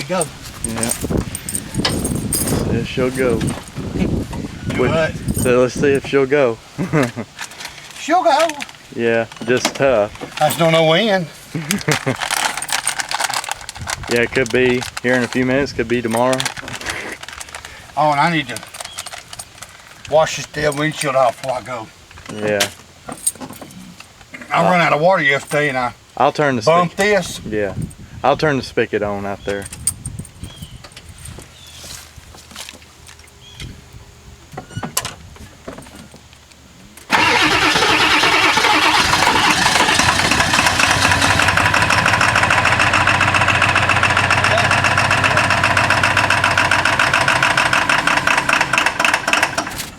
to go. Yeah. There she'll go. What? So let's see if she'll go. She'll go. Yeah, just tough. I just don't know when. Yeah, it could be here in a few minutes, could be tomorrow. Oh, and I need to wash this damn windshield off before I go. Yeah. I ran out of water yesterday and I'll turn the bumped this. Yeah. I'll turn the spigot on out there.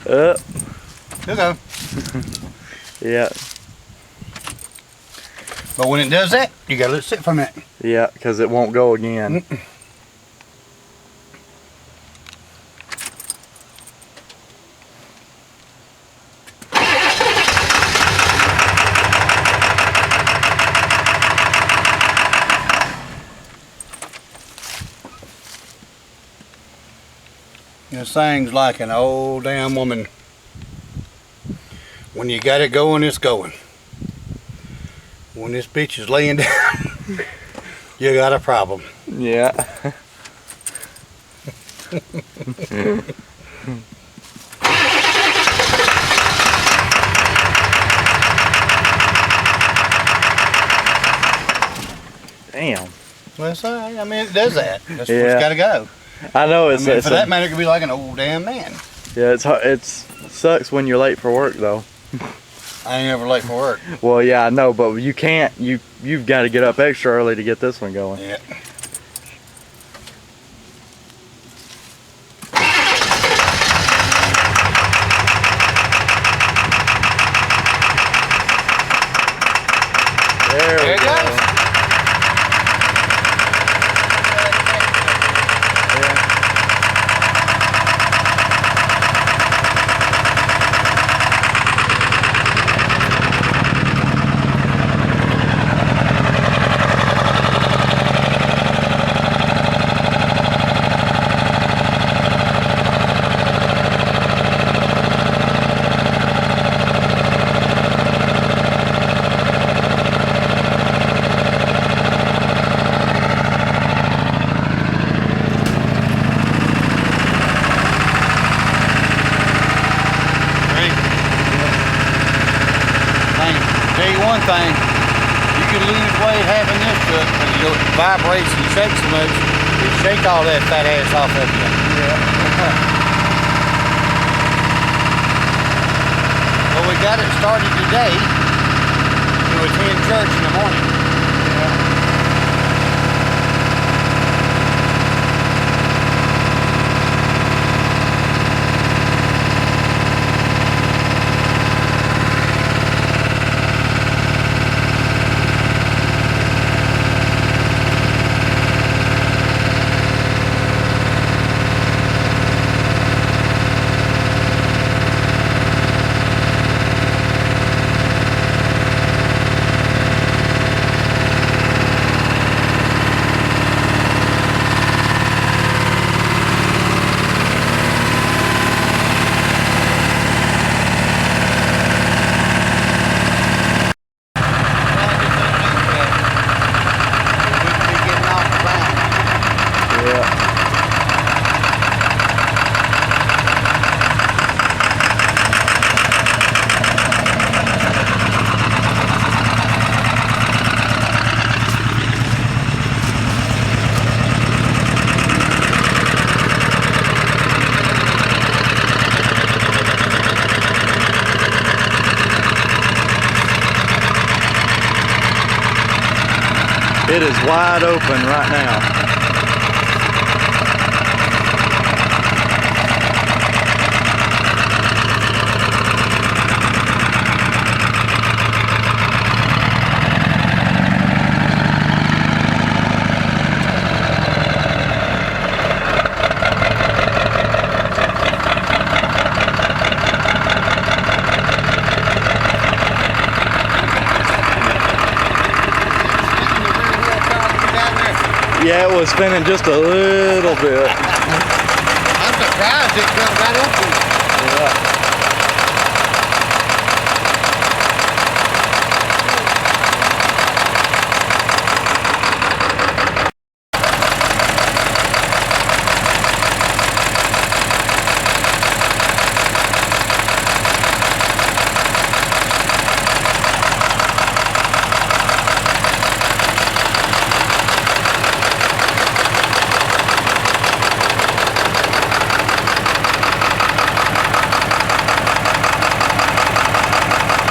Here we go. Yeah. But when it does that, you gotta let it sit for a minute. Yeah, because it won't go again. This thing's like an old damn woman. When you got it going, it's going. When this bitch is laying down, you got a problem. Yeah. Damn. Well, that's all right. I mean, it does that. That's Yeah. what's got to go. I know it's. I mean, it's for that matter, it could be like an old damn man. Yeah, it sucks when you're late for work though. I ain't ever late for work. Well, yeah, I know, but you can't. You've got to get up extra early to get this one going. Yeah. There it goes. One thing, you can lose weight having this truck because it vibrates and shakes so much, it shake all that fat ass off of you. Yeah. Well, we got it started today to attend church in the morning. Yeah. It is wide open right now. Yeah, it was spinning just a little bit. I'm surprised it fell right up here. Yeah.